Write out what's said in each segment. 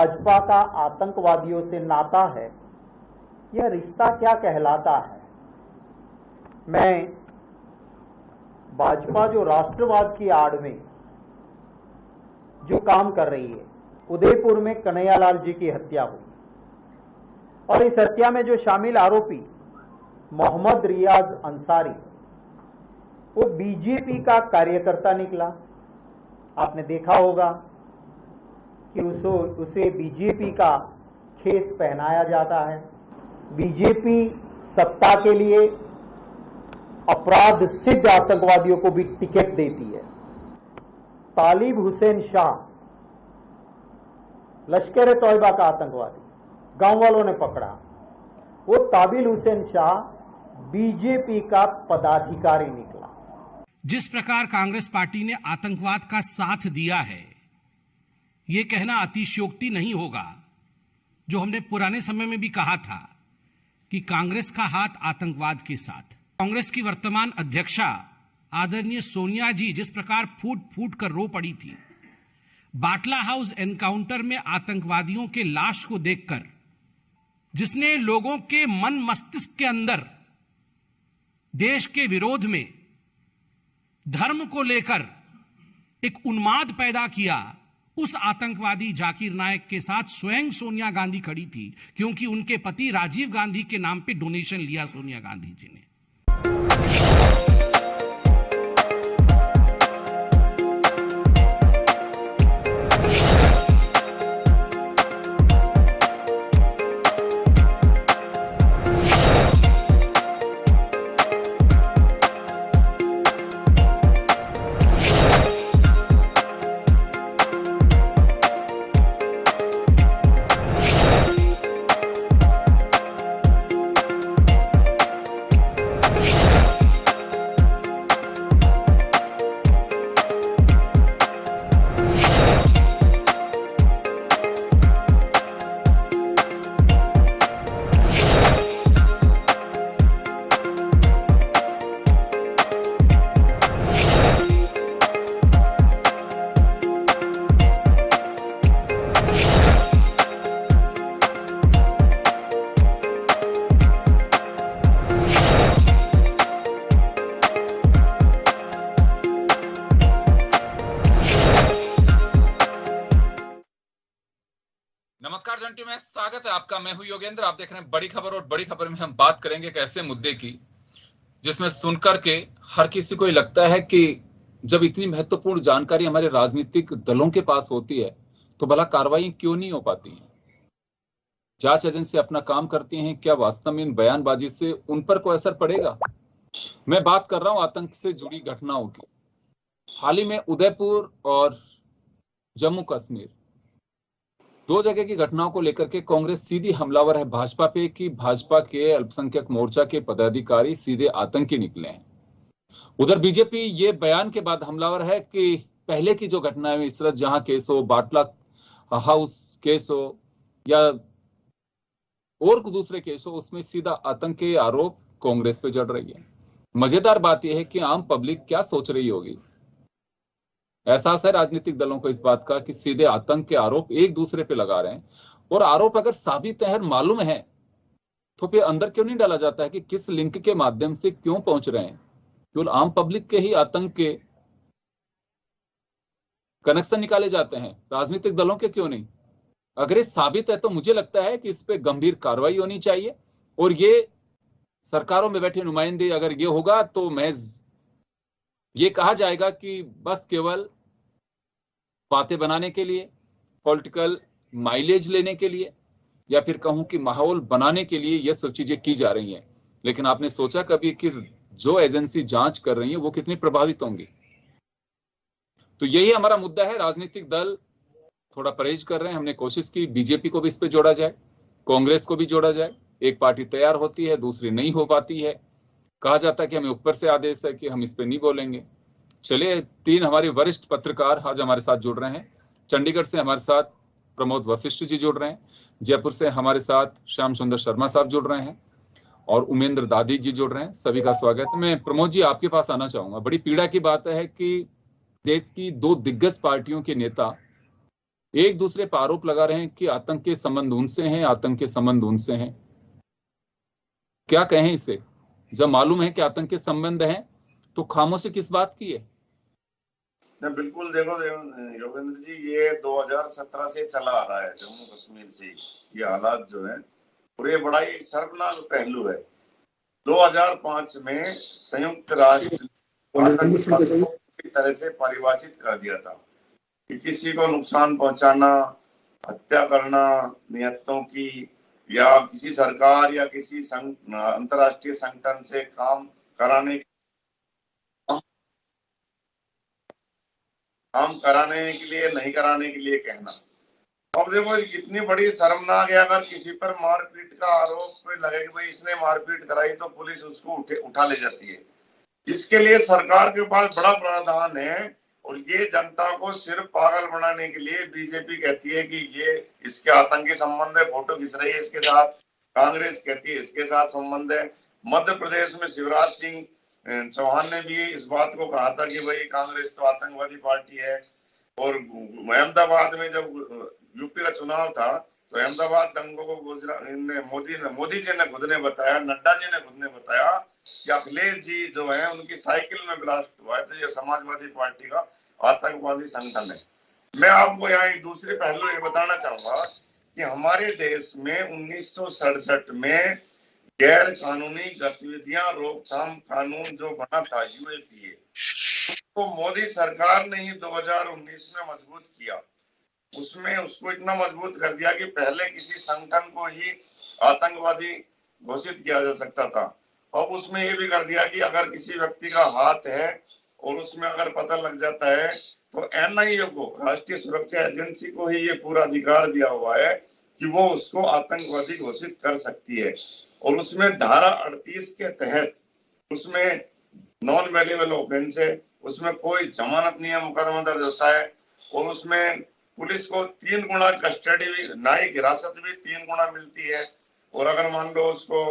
भाजपा का आतंकवादियों से नाता है, यह रिश्ता क्या कहलाता है। मैं भाजपा जो राष्ट्रवाद की आड़ में जो काम कर रही है, उदयपुर में कन्हैयालाल जी की हत्या हुई और इस हत्या में जो शामिल आरोपी मोहम्मद रियाज अंसारी, वो बीजेपी का कार्यकर्ता निकला। आपने देखा होगा कि उसे बीजेपी का खेस पहनाया जाता है। बीजेपी सत्ता के लिए अपराध सिद्ध आतंकवादियों को भी टिकट देती है। तालिब हुसैन शाह लश्कर तौयबा का आतंकवादी गांव वालों ने पकड़ा, वो ताबिल हुसैन शाह बीजेपी का पदाधिकारी निकला। जिस प्रकार कांग्रेस पार्टी ने आतंकवाद का साथ दिया है, यह कहना अतिशयोक्ति नहीं होगा। जो हमने पुराने समय में भी कहा था कि कांग्रेस का हाथ आतंकवाद के साथ। कांग्रेस की वर्तमान अध्यक्षा आदरणीय सोनिया जी जिस प्रकार फूट फूट कर रो पड़ी थी, बाटला हाउस एनकाउंटर में आतंकवादियों के लाश को देखकर, जिसने लोगों के मन मस्तिष्क के अंदर देश के विरोध में धर्म को लेकर एक उन्माद पैदा किया, उस आतंकवादी जाकिर नायक के साथ स्वयं सोनिया गांधी खड़ी थी, क्योंकि उनके पति राजीव गांधी के नाम पे डोनेशन लिया सोनिया गांधी जी ने। नमस्कार जंटी में स्वागत है आपका। मैं हूं योगेंद्र। आप देख रहे हैं बड़ी खबर, और बड़ी खबर में हम बात करेंगे एक ऐसे मुद्दे की जिसमें सुनकर के हर किसी को ये लगता है कि जब इतनी महत्वपूर्ण जानकारी हमारे राजनीतिक दलों के पास होती है तो भला कार्रवाई क्यों नहीं हो पाती है। जांच एजेंसी अपना काम करती हैं, क्या वास्तव में इन बयानबाजी से उन पर कोई असर पड़ेगा। मैं बात कर रहा हूं आतंक से जुड़ी घटनाओं की। हाल ही में उदयपुर और जम्मू कश्मीर दो जगह की घटनाओं को लेकर के कांग्रेस सीधी हमलावर है भाजपा पे कि भाजपा के अल्पसंख्यक मोर्चा के पदाधिकारी सीधे आतंकी निकले हैं। उधर बीजेपी ये बयान के बाद हमलावर है कि पहले की जो घटनाएं इशरत जहां केस हो, बाटला हाउस केस हो या और दूसरे केस हो, उसमें सीधा आतंक के आरोप कांग्रेस पे जड़ रही है। मजेदार बात यह है कि आम पब्लिक क्या सोच रही होगी। एहसास है राजनीतिक दलों को इस बात का कि सीधे आतंक के आरोप एक दूसरे पे लगा रहे हैं, और आरोप अगर साबित है, मालूम है, तो फिर अंदर क्यों नहीं डाला जाता है कि किस लिंक के माध्यम से क्यों पहुंच रहे हैं। केवल आम पब्लिक के ही आतंक के कनेक्शन निकाले जाते हैं, राजनीतिक दलों के क्यों नहीं। अगर ये साबित है तो मुझे लगता है कि इस पे गंभीर कार्रवाई होनी चाहिए, और ये सरकारों में बैठे नुमाइंदे अगर ये होगा तो महज ये कहा जाएगा कि बस केवल बातें बनाने के लिए, पॉलिटिकल माइलेज लेने के लिए, या फिर कहूं कि माहौल बनाने के लिए ये सब चीजें की जा रही हैं। लेकिन आपने सोचा कभी कि जो एजेंसी जांच कर रही है वो कितनी प्रभावित होंगी। तो यही हमारा मुद्दा है। राजनीतिक दल थोड़ा परहेज कर रहे हैं। हमने कोशिश की बीजेपी को भी इस पे जोड़ा जाए, कांग्रेस को भी जोड़ा जाए। एक पार्टी तैयार होती है, दूसरी नहीं हो पाती है। कहा जाता है कि हमें ऊपर से आदेश है कि हम इस पे नहीं बोलेंगे। चलिए, तीन हमारे वरिष्ठ पत्रकार आज हमारे साथ जुड़ रहे हैं। चंडीगढ़ से हमारे साथ प्रमोद वशिष्ठ जी जुड़ रहे हैं, जयपुर से हमारे साथ श्याम सुंदर शर्मा साहब जुड़ रहे हैं, और उमेंद्र दादी जी जुड़ रहे हैं। सभी का स्वागत। मैं प्रमोद जी आपके पास आना चाहूंगा। बड़ी पीड़ा की बात है कि देश की दो दिग्गज पार्टियों के नेता एक दूसरे पर आरोप लगा रहे हैं कि आतंक के संबंध उनसे हैं, आतंक के संबंध उनसे हैं। क्या कहें इसे? जब मालूम है कि आतंक के संबंध हैं तो खामोशी किस बात की है? बिल्कुल, देखो योगेंद्र जी, ये 2017 से चला आ रहा है जम्मू कश्मीर से ये हालात जो है, और ये बड़ा ही शर्मनाक पहलू है। 2005 में संयुक्त राष्ट्र आतंकवाद को इस तरह से परिभाषित कर दिया था कि किसी को नुकसान पहुंचाना, हत्या करना निहत्तों की, या किसी सरकार या किसी अंतरराष्ट्रीय संगठन से काम कराने के लिए, नहीं कराने के लिए कहना। अब देखो कितनी बड़ी शर्मनाक है, अगर किसी पर मारपीट का आरोप लगे कि भाई इसने मारपीट कराई तो पुलिस उसको उठा ले जाती है। इसके लिए सरकार के पास बड़ा प्रावधान है, और ये जनता को सिर्फ पागल बनाने के लिए बीजेपी कहती है कि ये इसके आतंकी संबंध है, फोटो खींच रही है इसके साथ। कांग्रेस कहती है इसके साथ संबंध है। मध्य प्रदेश में शिवराज सिंह चौहान ने भी इस बात को कहा था कि भाई कांग्रेस तो आतंकवादी पार्टी है। और अहमदाबाद में जब यूपी का चुनाव था तो अहमदाबाद दंगों को मोदी जी ने खुद ने बताया, नड्डा जी ने खुद ने बताया कि अखिलेश जी जो है उनकी साइकिल में ब्लास्ट हुआ है, तो ये समाजवादी पार्टी का आतंकवादी संगठन है। मैं आपको यहाँ एक दूसरे पहलू ये बताना चाहूंगा कि हमारे देश में 1967 में गैर कानूनी गतिविधियां रोकथाम कानून जो बना था यूएपीए, तो मोदी सरकार ने ही 2019 में मजबूत किया। उसमें उसको इतना मजबूत कर दिया कि पहले किसी संगठन को ही आतंकवादी घोषित किया जा सकता था। अब उसमें ये भी कर दिया कि अगर किसी व्यक्ति का हाथ है और उसमें अगर पता लग जाता है तो एनआईए को, राष्ट्रीय सुरक्षा एजेंसी को ही ये पूरा अधिकार दिया हुआ है कि वो उसको आतंकवादी घोषित कर सकती है। और उसमें धारा 38 के तहत उसमें नॉन वेल्युएबल ऑफेंस है, उसमें कोई जमानत नहीं है, मुकदमा दर्ज होता है। और उसमें पुलिस को 3 गुना कस्टडी भी, न्यायिक हिरासत भी 3 गुना मिलती है। और अगर मान लो उसको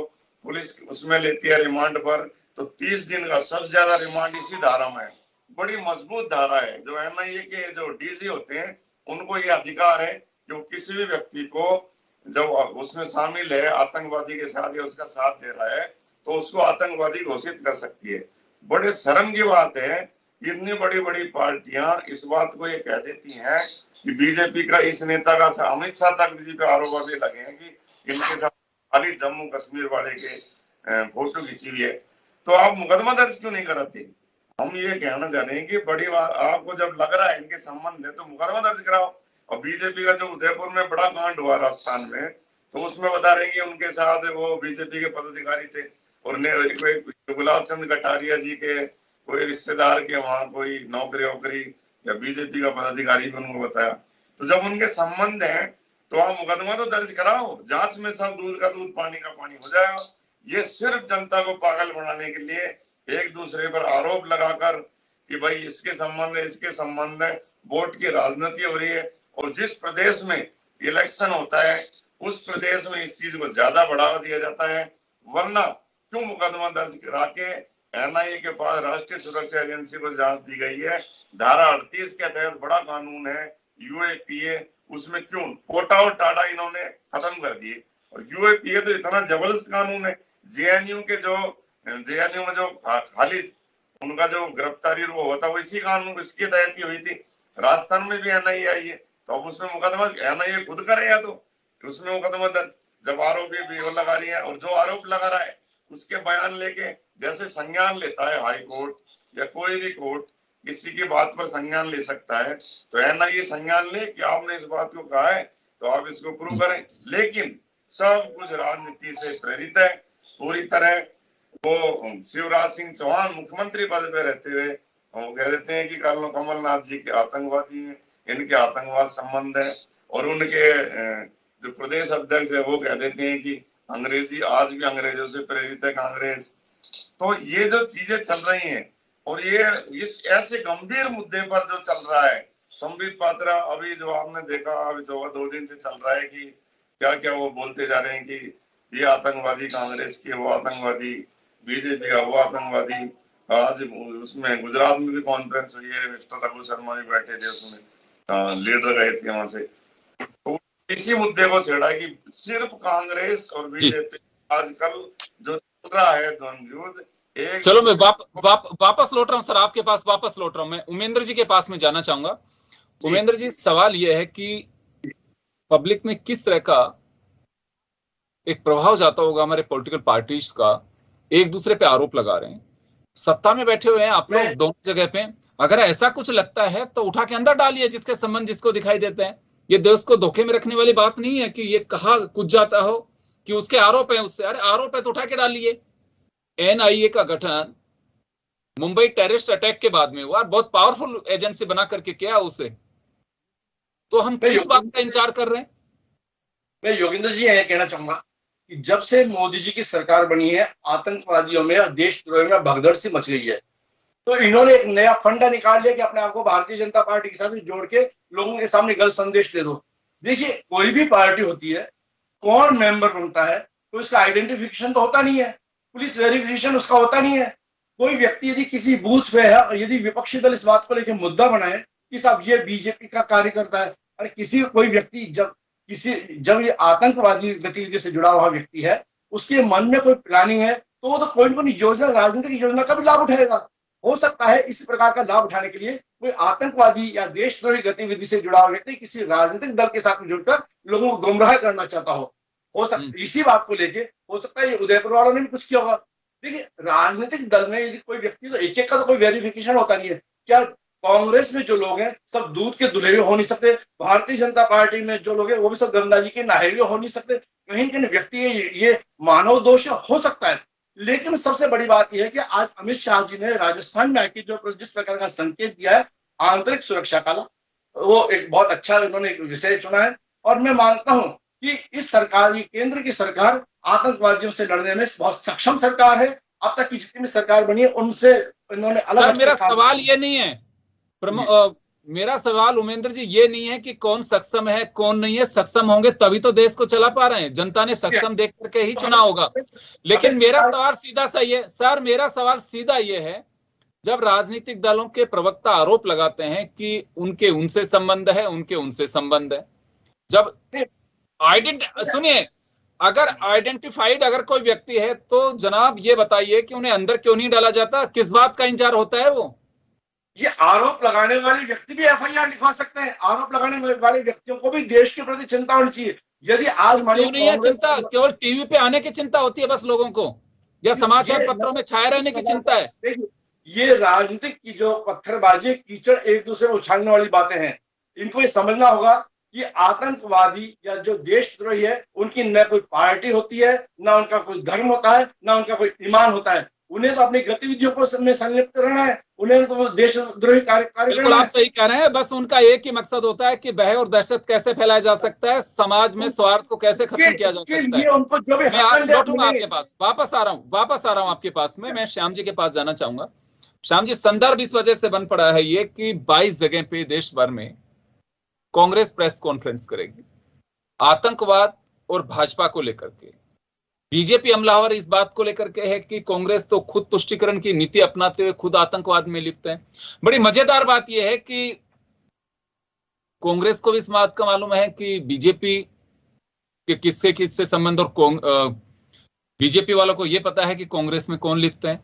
पुलिस उसमें लेती है रिमांड पर, तो 30 दिन का सबसे ज्यादा रिमांड इसी धारा में है। बड़ी मजबूत धारा है। जो एनआईए के जो डीजी होते हैं उनको ये अधिकार है कि वो किसी भी व्यक्ति को जब उसमें शामिल है आतंकवादी के साथ या उसका साथ दे रहा है तो उसको आतंकवादी घोषित कर सकती है। बड़े शर्म की बात है, इतनी बड़ी बड़ी पार्टियां इस बात को ये कह देती हैं कि बीजेपी का इस नेता का, अमित शाह तक बीजेपी आरोप अभी लगे हैं कि इनके साथ खाली जम्मू कश्मीर वाले के फोटो खींची हुई है। तो आप मुकदमा दर्ज क्यों नहीं कराते? हम ये कहना चाह रहे हैं कि बड़ी बात, आपको जब लग रहा है इनके संबंध है तो मुकदमा दर्ज कराओ। और बीजेपी का जो उदयपुर में बड़ा कांड हुआ राजस्थान में, तो उसमें बता रहे हैं कि उनके साथ वो बीजेपी के पदाधिकारी थे और गुलाब चंद कटारिया जी के कोई रिश्तेदार के वहां कोई नौकरी वोकरी या बीजेपी का पदाधिकारी भी उनको बताया। तो जब उनके संबंध है तो आप मुकदमा तो दर्ज कराओ, जांच में सब दूध का दूध पानी का पानी हो जाएगा। ये सिर्फ जनता को पागल बनाने के लिए एक दूसरे पर आरोप लगाकर कि भाई इसके संबंध है, इसके संबंध है, वोट की राजनीति हो रही है। और जिस प्रदेश में इलेक्शन होता है उस प्रदेश में इस चीज को ज्यादा बढ़ावा दिया जाता है। वरना क्यों मुकदमा दर्ज करा के एनआईए के पास राष्ट्रीय सुरक्षा एजेंसी को जांच दी गई है। धारा 38 के तहत बड़ा कानून है यूएपीए, उसमें क्यों कोटा और टाटा इन्होंने खत्म कर दिए। और यूएपीए तो इतना जबरदस्त कानून है। जेएनयू में जो खाली उनका जो गिरफ्तारी वो होता वो इसी कानून इसके तहत ही हुई थी। राजस्थान में भी एनआईए आई है तो अब उसमें मुकदमा एनआईए खुद करे या तो उसमें मुकदमा दर्ज, जब आरोपी भी वो लगा रही है और जो आरोप लगा रहा है उसके बयान लेके जैसे संज्ञान लेता है हाई कोर्ट या कोई भी कोर्ट किसी की बात पर संज्ञान ले सकता है, तो एनआईए संज्ञान ले कि आपने इस बात को कहा है तो आप इसको प्रूव करें। लेकिन सब कुछ राजनीति से प्रेरित है पूरी तरह। वो शिवराज सिंह चौहान मुख्यमंत्री पद पे रहते हुए वो कह देते हैं कि कमलनाथ जी के आतंकवादी हैं, इनके आतंकवाद संबंध है। और उनके जो प्रदेश अध्यक्ष है वो कह देते हैं कि अंग्रेजी, आज भी अंग्रेजों से प्रेरित है कांग्रेस। तो ये जो चीजें चल रही हैं और ये इस ऐसे गंभीर मुद्दे पर जो चल रहा है, संबित पात्रा अभी जो आपने देखा अभी 2 दिन से चल रहा है कि क्या क्या वो बोलते जा रहे हैं कि ये आतंकवादी कांग्रेस के, वो आतंकवादी बीजेपी का, वो आतंकवादी। आज उसमें गुजरात में भी कॉन्फ्रेंस हुई है, मिस्टर रघु शर्मा भी बैठे थे उसमें। लीडर गए थे वहां से, तो इसी मुद्दे को छेड़ा कि सिर्फ कांग्रेस और बीजेपी आजकल जो चल रहा है द्वंद्व एक। चलो मैं वापस लौट रहा हूं सर, आपके पास वापस लौट रहा हूं। मैं उमेंद्र जी के पास में जाना चाहूंगा। उमेंद्र जी, सवाल यह है कि पब्लिक में किस तरह का एक प्रभाव जाता होगा हमारे पॉलिटिकल पार्टीज का, एक दूसरे पे आरोप लगा रहे हैं, सत्ता में बैठे हुए हैं आप लोग दोनों जगह पे। अगर ऐसा कुछ लगता है तो उठा के अंदर डालिए जिसके संबंध जिसको दिखाई देते हैं। ये देश को धोखे में रखने वाली बात नहीं है कि ये कहा कुछ जाता हो कि उसके आरोप है, उससे अरे आरोप है तो उठा के डालिए। एनआईए का गठन मुंबई टेररिस्ट अटैक के बाद में हुआ, बहुत पावरफुल एजेंसी बना करके किया उसे, तो हम किस बात का इंतजार कर रहे हैं? मैं योगेंद्र जी यह कहना चाहूंगा कि जब से मोदी जी की सरकार बनी है, आतंकवादियों में और देशद्रोह में भगदड़ सी मच गई है। तो इन्होंने एक नया फंडा निकाल लिया कि अपने आप को भारतीय जनता पार्टी के साथ जोड़ के लोगों के सामने गलत संदेश दे दो। देखिए, कोई भी पार्टी होती है, कौन मेंबर बनता है तो इसका आइडेंटिफिकेशन तो होता नहीं है, पुलिस वेरिफिकेशन उसका होता नहीं है। कोई व्यक्ति यदि किसी बूथ पे है और यदि विपक्षी दल इस बात को लेकर मुद्दा बनाए कि साहब ये बीजेपी का कार्यकर्ता है, और कोई व्यक्ति जब ये आतंकवादी गतिविधि से जुड़ा हुआ व्यक्ति है, उसके मन में कोई प्लानिंग है, तो वो तो कोई न कोई योजना, राजनीतिक योजना का भी लाभ उठाएगा। हो सकता है इस प्रकार का लाभ उठाने के लिए कोई आतंकवादी या देशद्रोही गतिविधि से जुड़ा हुआ व्यक्ति किसी राजनीतिक दल के साथ जुड़कर लोगों को गुमराह करना चाहता हो सकता इसी बात को लेके हो सकता है ये उदयपुर वालों ने भी कुछ किया होगा। देखिए, राजनीतिक दल में यदि कोई व्यक्ति, तो एक का तो कोई वेरिफिकेशन होता नहीं है। क्या कांग्रेस में जो लोग हैं सब दूध के दुल्हे हो नहीं सकते? भारतीय जनता पार्टी में जो लोग हैं वो भी सब गंगा जी के नहाए हो नहीं सकते? कहीं कहीं व्यक्ति ये मानव दोष हो सकता है। लेकिन सबसे बड़ी बात यह है कि आज अमित शाह जी ने राजस्थान में आके जो जिस प्रकार का संकेत दिया है आंतरिक सुरक्षा का, वो एक बहुत अच्छा उन्होंने विषय चुना है। और मैं मानता हूं कि इस सरकार, ये केंद्र की सरकार आतंकवादियों से लड़ने में बहुत सक्षम सरकार है। अब तक की जितनी भी सरकार बनी है उनसे इन्होंने अलग। मेरा सवाल ये नहीं है मेरा सवाल उमेंद्र जी ये नहीं है कि कौन सक्षम है कौन नहीं है। सक्षम होंगे तभी तो देश को चला पा रहे हैं, जनता ने सक्षम देख करके ही चुना होगा। लेकिन मेरा सवाल सीधा सा ये सर, मेरा सवाल सीधा ये है, जब राजनीतिक दलों के प्रवक्ता आरोप लगाते हैं कि उनके उनसे संबंध है, उनके उनसे संबंध है, जब सुनिए, अगर आइडेंटिफाइड अगर कोई व्यक्ति है तो जनाब ये बताइए कि उन्हें अंदर क्यों नहीं डाला जाता? किस बात का इंतजार होता है? वो ये आरोप लगाने वाले व्यक्ति भी एफआईआर लिखवा सकते हैं। आरोप लगाने वाले व्यक्तियों को भी देश के प्रति चिंता होनी चाहिए। यदि आज क्यों नहीं है चिंता? केवल टीवी पे आने की चिंता होती है बस लोगों को, या समाचार पत्रों में छाए रहने की चिंता है? ये राजनीतिक की जो पत्थरबाजी, कीचड़ एक दूसरे को उछालने वाली बातें हैं। इनको ये समझना होगा कि आतंकवादी या जो देशद्रोही है उनकी न कोई पार्टी होती है, ना उनका कोई धर्म होता है, ना उनका कोई ईमान होता है। उन्हें तो अपनी गतिविधियों को में संलिप्त रहना है, उन्हें तो देशद्रोही कार्य करना है। आप सही कह रहे हैं, बस उनका एक ही मकसद होता है कि भय और दहशत कैसे फैलाया जा सकता है, समाज में स्वार्थ को कैसे खत्म किया जा सकता है। उनको जो भी मैं लौटूंगा आपके पास, वापस आ रहा हूं आपके पास में। मैं श्याम जी के पास जाना चाहूंगा। श्याम जी, संदर्भ इस वजह से बन पड़ा है ये कि 22 जगह पे देश भर में कांग्रेस प्रेस कॉन्फ्रेंस करेगी आतंकवाद और भाजपा को लेकर के। बीजेपी हमलावर इस बात को लेकर के है कि कांग्रेस तो खुद तुष्टीकरण की नीति अपनाते हुए खुद आतंकवाद में लिप्त है। बड़ी मजेदार बात यह है कि कांग्रेस को भी इस बात का मालूम है कि बीजेपी के किससे संबंध, और बीजेपी वालों को यह पता है कि कांग्रेस में कौन लिप्त है।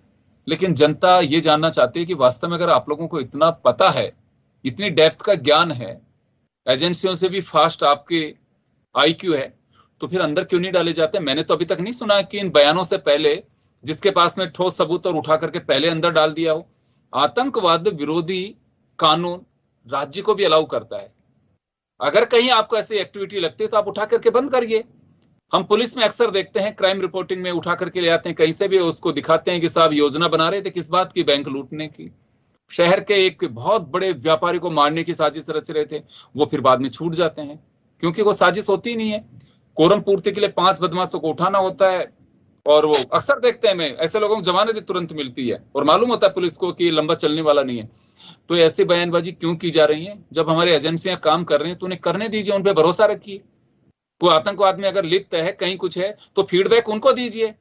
लेकिन जनता ये जानना चाहती है कि वास्तव में अगर आप लोगों को इतना पता है, इतनी डेप्थ का ज्ञान है, एजेंसियों से भी फास्ट आपके आईक्यू है, तो फिर अंदर क्यों नहीं डाले जाते? मैंने तो अभी तक नहीं सुना कि इन बयानों से पहले जिसके पास में ठोस सबूत और उठा करके पहले अंदर डाल दिया हो। आतंकवाद विरोधी कानून राज्य को भी अलाउ करता है। अगर कहीं आपको ऐसी एक्टिविटी लगती है तो आप उठा करके बंद करिए। हम पुलिस में अक्सर देखते हैं, क्राइम रिपोर्टिंग में उठा करके ले आते हैं, कहीं से भी उसको दिखाते हैं कि साहब योजना बना रहे थे, किस बात की? बैंक लूटने की। शहर के एक बहुत बड़े व्यापारी को मारने की साजिश रच रहे थे, वो फिर बाद में छूट जाते हैं क्योंकि वो साजिश होती ही नहीं है। कोरम पूर्ति के लिए 5 बदमाशों को उठाना होता है और वो अक्सर देखते हैं, मैं ऐसे लोगों को जमानत भी तुरंत मिलती है और मालूम होता है पुलिस को कि लंबा चलने वाला नहीं है। तो ऐसी बयानबाजी क्यों की जा रही है? जब हमारी एजेंसियां काम कर रही हैं तो उन्हें करने दीजिए, उन पर भरोसा रखिए। वो आतंकवाद में अगर लिप्त है, कहीं कुछ है, तो फीडबैक उनको दीजिए।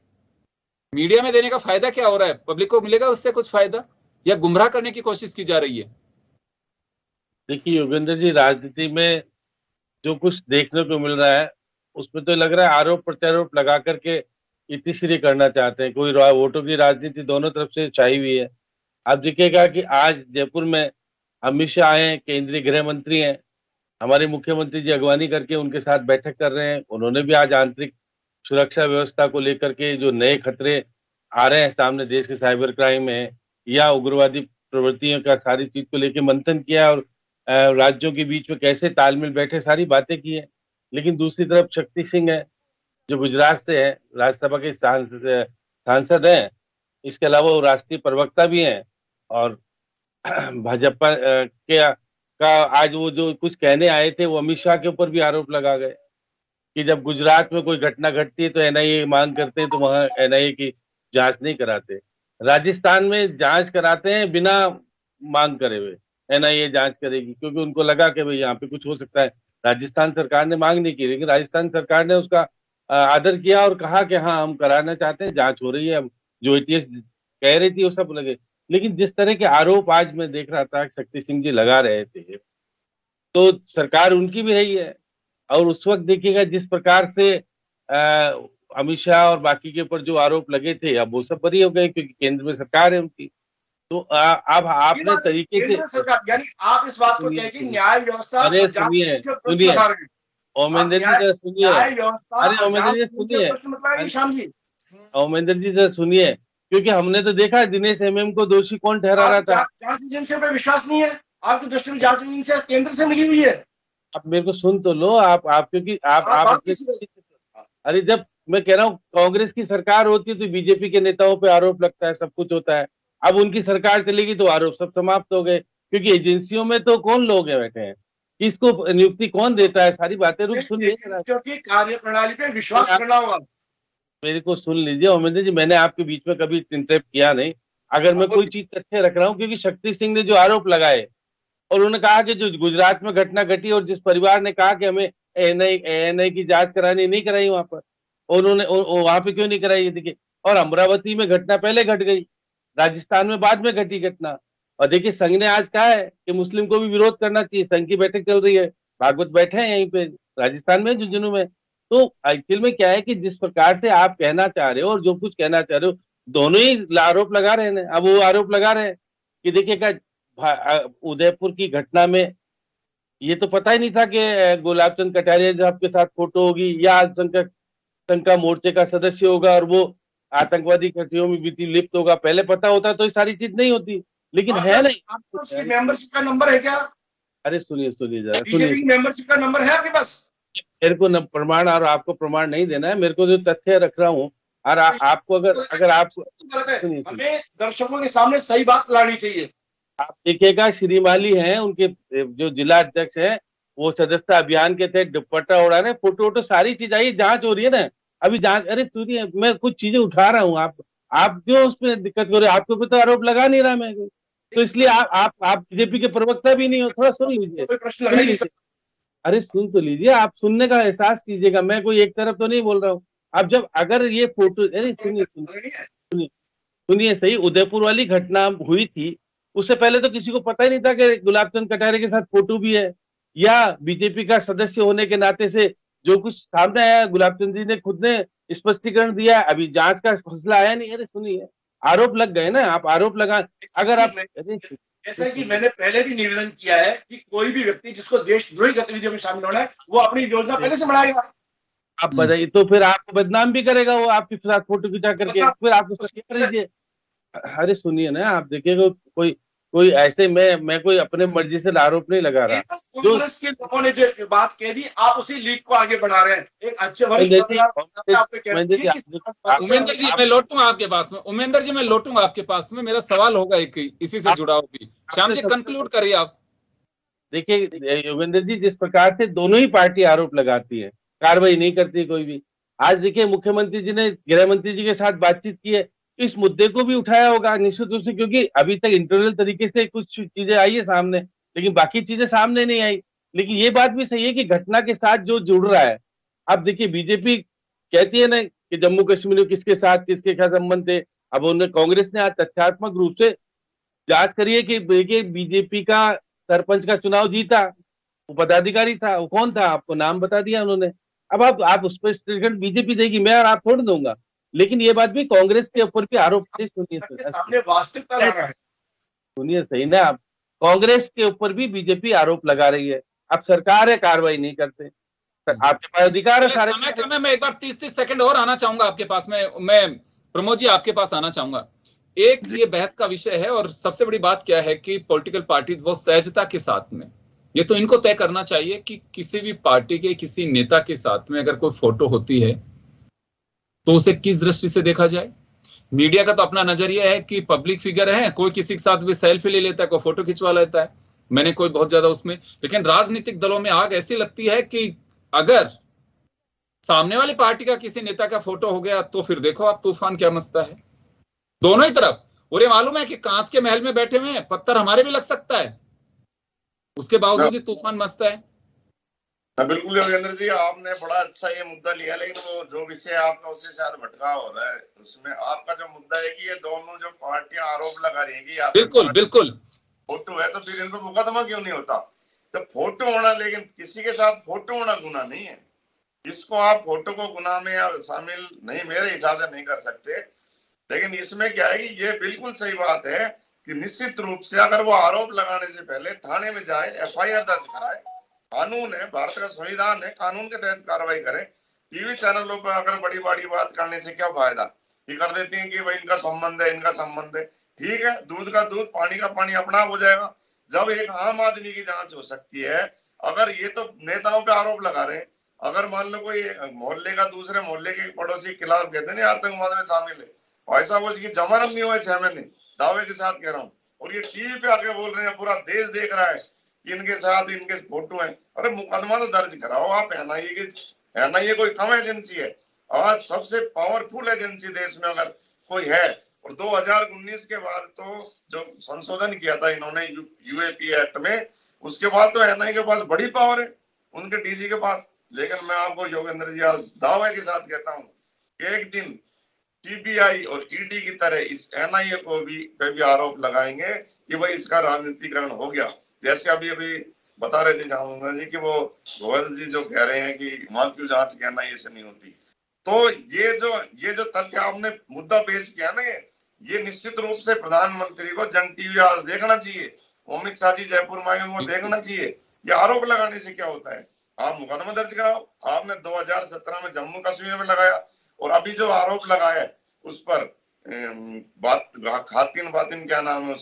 मीडिया में देने का फायदा क्या हो रहा है? पब्लिक को मिलेगा उससे कुछ फायदा, या गुमराह करने की कोशिश की जा रही है? देखिए योगेंद्र जी, राजनीति में जो कुछ देखने को मिल रहा है उसमें तो लग रहा है आरोप प्रत्यारोप लगा करके इतिश्री करना चाहते हैं। कोई वोटों की राजनीति दोनों तरफ से छाई हुई है। आप देखिएगा कि आज जयपुर में अमित शाह आए हैं, केंद्रीय गृह मंत्री हैं, हमारे मुख्यमंत्री जी अगवानी करके उनके साथ बैठक कर रहे हैं। उन्होंने भी आज आंतरिक सुरक्षा व्यवस्था को लेकर के जो नए खतरे आ रहे हैं सामने देश के साइबर क्राइम है या उग्रवादी प्रवृत्तियों का, सारी चीज को लेकर मंथन किया और राज्यों के बीच में कैसे तालमेल बैठे, सारी बातें की है। लेकिन दूसरी तरफ शक्ति सिंह है जो गुजरात से है, राज्यसभा के सांसद हैं, इसके अलावा वो राष्ट्रीय प्रवक्ता भी हैं और भाजपा का आज वो जो कुछ कहने आए थे वो अमित शाह के ऊपर भी आरोप लगा गए कि जब गुजरात में कोई घटना घटती है तो एनआईए मांग करते हैं, तो वहां एनआईए की जांच नहीं कराते। राजस्थान में जांच कराते हैं बिना मांग करे हुए, एनआईए जांच करेगी क्योंकि उनको लगा कि भाई यहाँ पे कुछ हो सकता है। राजस्थान सरकार ने मांग नहीं की, लेकिन राजस्थान सरकार ने उसका आदर किया और कहा कि हाँ हम कराना चाहते हैं, जांच हो रही है। जो एटीएस कह रही थी वो सब लगे। लेकिन जिस तरह के आरोप आज मैं देख रहा था शक्ति सिंह जी लगा रहे थे, तो सरकार उनकी भी रही है। और उस वक्त देखिएगा जिस प्रकार से अमित शाह और बाकी के ऊपर जो आरोप लगे थे, अब वो सब बरी हो गए क्योंकि केंद्र में सरकार है उनकी। तो अब आपने तरीके से सरकार, यानी आप इस बात को कहें कि न्याय व्यवस्था, अरे सुनिए सुनिए ओमेंद्र जी जरा सुनिए, अरे ओमेंद्र जी सुनिए, श्याम जी ओमेंद्र जी जरा सुनिए, क्योंकि हमने तो देखा दिनेश एमएम को दोषी कौन ठहरा रहा था। जांच एजेंसी पर विश्वास नहीं है आपकी दृष्टि में? जांच एजेंसी केंद्र से मिली हुई है। अब मेरे को सुन तो लो आप क्योंकि आप अरे जब मैं कह रहा हूँ कांग्रेस की सरकार होती है तो बीजेपी के नेताओं पे आरोप लगता है, सब कुछ होता है। अब उनकी सरकार चलेगी तो आरोप सब समाप्त हो गए, क्योंकि एजेंसियों में तो कौन लोग बैठे हैं, किसको नियुक्ति कौन देता है, सारी बातें रुक सुनिए, क्योंकि कार्यप्रणाली पे विश्वास करना होगा। मेरे को सुन लीजिए ओमेंद्र जी, मैंने आपके बीच में कभी इंटरप्ट किया नहीं। अगर मैं कोई चीज तथ्य रख रहा हूँ, क्योंकि शक्ति सिंह ने जो आरोप लगाए और उन्होंने कहा कि जो गुजरात में घटना घटी और जिस परिवार ने कहा कि हमें एएनआई की जांच करानी, नहीं कराई वहां पर, उन्होंने वहां पे क्यों नहीं कराई? देखिए, और अमरावती में घटना पहले घट गई, राजस्थान में बाद में घटी घटना। और देखिए संघ ने आज कहा है कि मुस्लिम को भी विरोध करना चाहिए, संघ की बैठक चल रही है, भागवत बैठे हैं यहीं पे राजस्थान में झुंझुनू में। तो एक्चुअल में क्या है कि जिस प्रकार से आप कहना चाह रहे हो और जो कुछ कहना चाह रहे हो, दोनों ही आरोप लगा रहे हैं। अब वो आरोप लगा रहे हैं कि देखिएगा उदयपुर की घटना में ये तो पता ही नहीं था कि गुलाब चंद कटारिया साहब के साथ फोटो होगी या संघ का मोर्चे का सदस्य होगा और वो आतंकवादी घटनाओं में भी लिप्त होगा। पहले पता होता तो ये सारी चीज नहीं होती, लेकिन है नहीं। आपको मेंबरशिप का नंबर है क्या? अरे सुनिए जरा, बीजेपी मेंबरशिप का नंबर है आपके पास? मेरे को न प्रमाण और आपको प्रमाण नहीं देना है, मेरे को जो तथ्य रख रहा हूँ। और आपको अगर आपको हमें दर्शकों के सामने सही बात लानी चाहिए। आप देखिएगा श्रीमाली हैं, उनके जो जिला अध्यक्ष हैं, वो सदस्यता अभियान के थे, दुपट्टा उड़ा रहे, फोटो वोटो सारी चीज आई, जांच हो रही है ना अभी जांच। अरे सुनिए, मैं कुछ चीजें उठा रहा हूँ, आप क्यों उसमें दिक्कत कर रहे हो? आपके ऊपर तो आरोप लगा नहीं रहा मैं, तो इसलिए आप बीजेपी के प्रवक्ता भी नहीं हो। थोड़ा सुन लीजिए, अरे सुन तो लीजिए, आप सुनने का एहसास कीजिएगा, मैं कोई एक तरफ तो नहीं बोल रहा हूँ। अब जब अगर ये फोटो, अरे सुनिए सही, उदयपुर वाली घटना हुई थी, उससे पहले तो किसी को पता ही नहीं था कि गुलाब चंद कटारिया के साथ फोटो भी है, या बीजेपी का सदस्य होने के नाते से जो कुछ सामने आया, गुलाब चंद जी ने खुद ने स्पष्टीकरण दिया, अभी जांच का फैसला आया नहीं। अरे सुनिए, आरोप लग गए ना, आप आरोप लगा, अगर आप जैसा कि मैंने पहले भी निवेदन किया है कि कोई भी व्यक्ति जिसको देशद्रोही गतिविधियों में शामिल होना है, वो अपनी योजना पहले से बनाएगा। आप बताइए, तो फिर आपको बदनाम भी करेगा वो, आपके साथ फोटो खिंचा करके, फिर आपको सत्या कीजिए। अरे सुनिए ना, आप देखिएगा कोई ऐसे मैं कोई अपने मर्जी से आरोप नहीं लगा रहा। कांग्रेस के लोगों ने जो बात कह दी, आप उसी लीग को आगे बढ़ा रहे हैं। एक अच्छे उमेंद्र जी मैं लौटूंगा आपके पास में, उमेंद्र जी मैं लौटूंगा आपके पास में, मेरा सवाल होगा एक इसी से जुड़ा हुआ भी। श्याम जी कंक्लूड करिए आप। देखिए योगेंद्र जी, जिस प्रकार से दोनों ही पार्टी आरोप लगाती है, कार्रवाई नहीं करती कोई भी। आज देखिए मुख्यमंत्री जी ने गृह मंत्री जी के साथ बातचीत की है, इस मुद्दे को भी उठाया होगा निश्चित रूप से, क्योंकि अभी तक इंटरनल तरीके से कुछ चीजें आई है सामने, लेकिन बाकी चीजें सामने नहीं आई। लेकिन ये बात भी सही है कि घटना के साथ जो जुड़ रहा है, अब देखिए बीजेपी कहती है ना कि जम्मू कश्मीर में किसके साथ किसके क्या संबंध थे। अब उन्हें कांग्रेस ने आज तथ्यात्मक रूप से जांच करी है कि देखिए बीजेपी का सरपंच का चुनाव जीता, वो पदाधिकारी था, वो कौन था आपको नाम बता दिया उन्होंने। अब आप उस पर स्टेटमेंट बीजेपी देगी, मैं और आप थोड़ दूंगा। लेकिन ये बात भी कांग्रेस के ऊपर भी आरोप सुनिए सामने वास्तविकता लाना है। सुनिए सही ना, आप कांग्रेस के ऊपर भी बीजेपी आरोप लगा रही है। अब सरकार है, कार्रवाई नहीं करते, आपके पास अधिकार है सारे। समय कम है, मैं एक बार 30 सेकंड और आना चाहूंगा आपके पास में। मैं प्रमोद जी आपके पास आना चाहूंगा। एक ये बहस का विषय है, और सबसे बड़ी बात क्या है कि पॉलिटिकल पार्टी वो सहजता के साथ में, ये तो इनको तय करना चाहिए कि किसी भी पार्टी के किसी नेता के साथ में अगर कोई फोटो होती है तो उसे किस दृष्टि से देखा जाए। मीडिया का तो अपना नजरिया है कि पब्लिक फिगर है, कोई किसी के साथ भी सेल्फी ले लेता है, कोई फोटो खिंचवा लेता है, मैंने कोई बहुत ज्यादा उसमें। लेकिन राजनीतिक दलों में आग ऐसी लगती है कि अगर सामने वाली पार्टी का किसी नेता का फोटो हो गया तो फिर देखो आप तूफान क्या मचता है दोनों ही तरफ। और ये मालूम है कि कांच के महल में बैठे हुए हैं, पत्थर हमारे भी लग सकता है, उसके बावजूद ही तूफान मचता है। बिल्कुल योगेंद्र जी, आपने बड़ा अच्छा ये मुद्दा लिया, लेकिन वो जो विषय आपका उससे शायद भटकाव हो रहा है। उसमें आपका जो मुद्दा है कि ये दोनों जो पार्टियां आरोप लगा रही है कि बिल्कुल बिल्कुल फोटो है, तो फिर इन पर मुकदमा क्यों नहीं होता? तो फोटो होना, लेकिन किसी के साथ फोटो होना गुनाह नहीं है। इसको आप फोटो को गुनाह में शामिल नहीं, मेरे हिसाब से नहीं कर सकते। लेकिन इसमें क्या है कि ये बिल्कुल सही बात है कि निश्चित रूप से अगर वो आरोप लगाने से पहले थाने में जाए, FIR दर्ज कराए। कानून है, भारत का संविधान है, कानून के तहत कार्रवाई करें। टीवी चैनलों पर अगर बड़ी बड़ी बात करने से क्या फायदा? ये कर देती हैं कि भाई इनका संबंध है, इनका संबंध है। ठीक है, दूध का दूध, पानी का पानी अपना हो जाएगा। जब एक आम आदमी की जांच हो सकती है, अगर ये तो नेताओं पे आरोप लगा रहे हैं, अगर मान लो कोई मोहल्ले का दूसरे मोहल्ले के पड़ोसी के खिलाफ कहते हैं आतंकवाद में शामिल है, ऐसा वो उसकी जमानत नहीं हुई 6 महीने, दावे के साथ कह रहा हूँ, और ये टीवी पे आके बोल रहे हैं, पूरा देश देख रहा है कि इनके साथ इनके फोटो हैं। अरे मुकदमा तो दर्ज कराओ आप। NIA कोई कम एजेंसी है? आज सबसे पावरफुल एजेंसी देश में अगर कोई है। और 2019 के बाद तो जो संशोधन किया था इन्होंने UAP एक्ट में, उसके बाद तो NIA के पास बड़ी पावर है, उनके DG के पास। लेकिन मैं आपको योगेंद्र जी दावे के साथ कहता हूँ, एक दिन CBI और ED की तरह इस NIA को भी आरोप लगाएंगे कि भाई इसका राजनीतिकरण हो गया। जैसे अभी बता रहे थे जाऊंगा जी कि वो गोयल जी जो कह रहे हैं कि वहां क्यों जांच NIA से नहीं होती। तो ये जो तथ्य आपने मुद्दा पेश किया ना, ये निश्चित रूप से प्रधानमंत्री को जन TV आज देखना चाहिए, अमित शाह जी जयपुर में वो देखना चाहिए। ये आरोप लगाने से क्या होता है? आप मुकदमा दर्ज कराओ। आपने 2017 में जम्मू कश्मीर में लगाया, और अभी जो आरोप लगाया है उस पर खातिन बातिन क्या नाम है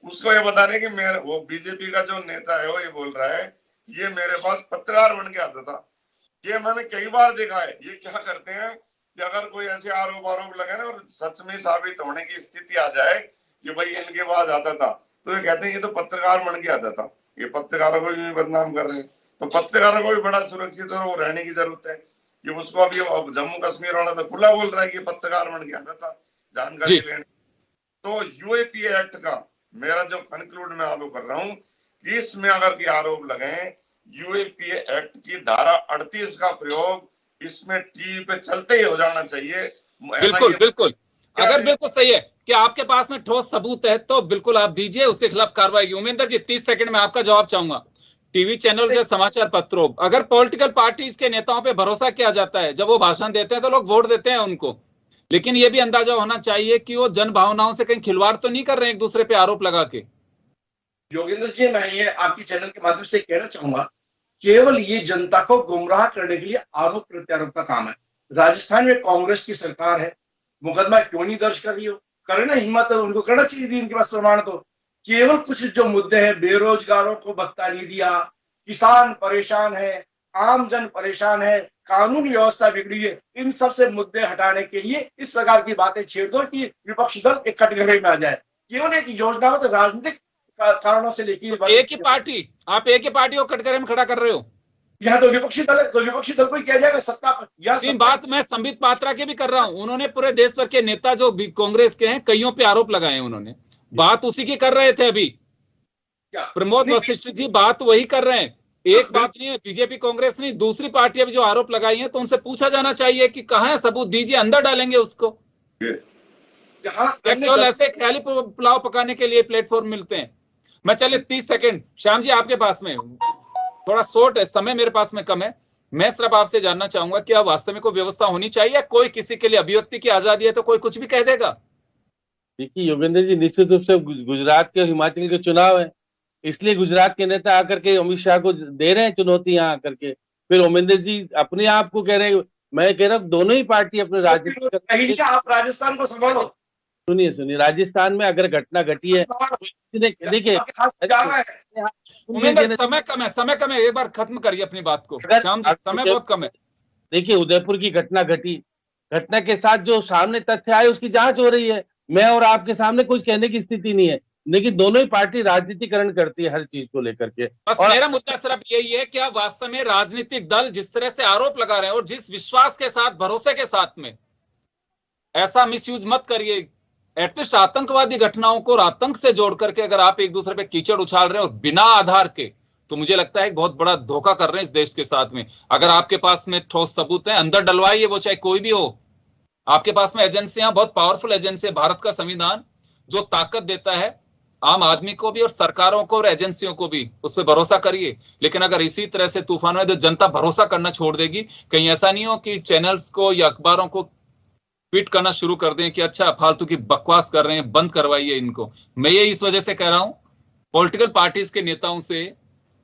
उसको ये बता रहे कि मेरे वो बीजेपी का जो नेता है वो ये बोल रहा है ये मेरे पास पत्रकार बन के आता था। ये मैंने कई बार देखा है। ये क्या करते हैं कि अगर कोई ऐसे आरोप लगे ना और सच में साबित होने की स्थिति आ जाए कि भाई इनके पास आता था, तो ये कहते हैं ये तो पत्रकार बन के आता था। ये पत्रकारों को भी बदनाम कर रहे हैं। तो पत्रकारों को भी बड़ा सुरक्षित और वो रहने की जरूरत है कि उसको अभी जम्मू कश्मीर वाला तो खुला बोल रहा है कि पत्रकार बन के आता था जानकारी लेने। तो UAP एक्ट का मेरा जो कंक्लूड मैं आपको कर रहा हूँ कि इसमें अगर के आरोप लगे, UAP एक्ट की धारा 38 का प्रयोग इसमें टीवी पे चलते ही हो जाना चाहिए। बिल्कुल बिल्कुल, अगर बिल्कुल सही है कि आपके पास में ठोस सबूत है तो बिल्कुल आप दीजिए, उसके खिलाफ कार्रवाई की। उमेंद्र जी 30 सेकंड में आपका जवाब चाहूंगा। टीवी चैनल या समाचार पत्रों, अगर पॉलिटिकल पार्टीज के नेताओं पे भरोसा किया जाता है, जब वो भाषण देते हैं तो लोग वोट देते हैं उनको, लेकिन ये भी अंदाजा होना चाहिए कि वो जन भावनाओं से कहीं खिलवाड़ तो नहीं कर रहे हैं एक दूसरे पे आरोप लगा के। योगेंद्र जी, मैं ये आपकी चैनल के माध्यम से कहना चाहूंगा, केवल ये जनता को गुमराह करने के लिए आरोप प्रत्यारोप का काम है। राजस्थान में कांग्रेस की सरकार है, मुकदमा क्यों नहीं दर्ज कर रही हो? करना हिम्मत है, उनको करना चाहिए थी, इनके पास प्रमाण। तो केवल कुछ जो मुद्दे हैं, बेरोजगारों को भत्ता नहीं दिया, किसान परेशान है, आम जन परेशान है, कानून व्यवस्था बिगड़ी है, इन सब से मुद्दे हटाने के लिए इस प्रकार की बातें छेड़ दो कि विपक्षी दल एक कटघरे में आ जाए। केवल एक योजना में तो राजनीतिक कारणों से लेकर एक ही पार्टी, आप एक ही पार्टी को कटघरे में खड़ा कर रहे हो। यहाँ तो विपक्षी दल है, तो विपक्षी दल को किया जाएगा सत्ता। बात मैं संबित पात्रा के भी कर रहा हूं। उन्होंने पूरे देश भर के नेता जो कांग्रेस के हैं कईयों पे आरोप लगाए, उन्होंने बात उसी की कर रहे थे। अभी प्रमोद वशिष्ठ जी बात वही कर रहे हैं। एक बात नहीं है, बीजेपी कांग्रेस नहीं, दूसरी पार्टियां भी जो आरोप लगाई हैं, तो उनसे पूछा जाना चाहिए कि कहां है सबूत, दीजिए, अंदर डालेंगे उसको। केवल ऐसे ख्याली पुलाव पकाने के लिए प्लेटफॉर्म मिलते हैं। मैं चले 30 सेकंड श्याम जी आपके पास में, थोड़ा शॉर्ट है समय, मेरे पास में कम है। मैं सिर्फ आपसे जानना चाहूंगा क्या वास्तव में कोई व्यवस्था होनी चाहिए या कोई किसी के लिए अभिव्यक्ति की आजादी है तो कोई कुछ भी कह देगा? देखिए योगेंद्र जी, निश्चित रूप से गुजरात के और हिमाचल के चुनाव है, इसलिए गुजरात के नेता आकर के अमित शाह को दे रहे हैं चुनौती यहाँ आकर के। फिर ओमेंद्र जी अपने आप को कह रहे हैं, मैं कह रहा हूँ दोनों ही पार्टी अपने राजनीति। आप राजस्थान को संभालो। सुनिए, राजस्थान में अगर घटना घटी है, देखिए समय कम है, एक बार खत्म करिए अपनी बात को श्याम जी, समय बहुत कम है। देखिए उदयपुर की घटना घटी, घटना के साथ जो सामने तथ्य आए उसकी जांच हो रही है। मैं और आपके सामने कुछ कहने की स्थिति नहीं है, लेकिन दोनों ही पार्टी राजनीतिकरण करती है हर चीज को लेकर के। बस मेरा मुद्दा सिर्फ यही है कि वास्तव में राजनीतिक दल जिस तरह से आरोप लगा रहे हैं और जिस विश्वास के साथ, भरोसे के साथ में, ऐसा मिसयूज मत करिए। एटलीस्ट आतंकवादी घटनाओं को और आतंक से जोड़ करके अगर आप एक दूसरे पे कीचड़ उछाल रहे हो बिना आधार के, तो मुझे लगता है एक बहुत बड़ा धोखा कर रहे हैं इस देश के साथ में। अगर आपके पास में ठोस सबूत है, अंदर डलवाइए, वो चाहे कोई भी हो। आपके पास में एजेंसियां, बहुत पावरफुल एजेंसी है, भारत का संविधान जो ताकत देता है आम आदमी को भी और सरकारों को और एजेंसियों को भी, उस पर भरोसा करिए। लेकिन अगर इसी तरह से तूफान में जनता भरोसा करना छोड़ देगी, कहीं ऐसा नहीं हो कि चैनल्स को या अखबारों को ट्वीट करना शुरू कर दें कि अच्छा फालतू की बकवास कर रहे हैं, बंद करवाइए इनको। मैं ये इस वजह से कह रहा हूं पॉलिटिकल पार्टीज के नेताओं से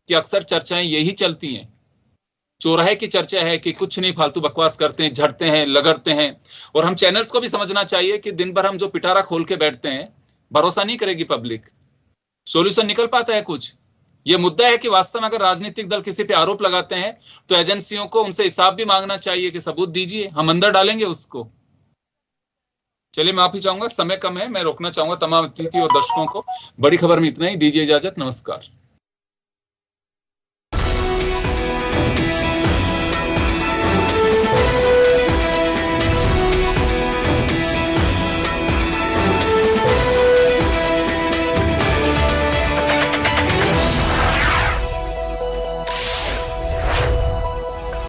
कि अक्सर चर्चाएं यही चलती हैं, चौराहे की चर्चा है कि कुछ नहीं, फालतू बकवास करते हैं, झड़ते हैं, लगड़ते हैं। और हम चैनल्स को भी समझना चाहिए कि दिन भर हम जो पिटारा खोल के बैठते हैं, भरोसा नहीं करेगी पब्लिक, सॉल्यूशन निकल पाता है कुछ। ये मुद्दा है कि वास्तव में अगर राजनीतिक दल किसी पे आरोप लगाते हैं तो एजेंसियों को उनसे हिसाब भी मांगना चाहिए कि सबूत दीजिए, हम अंदर डालेंगे उसको। चलिए माफी चाहूंगा, समय कम है, मैं रोकना चाहूंगा तमाम अतिथि और दर्शकों को। बड़ी खबर में इतना ही, दीजिए इजाजत, नमस्कार।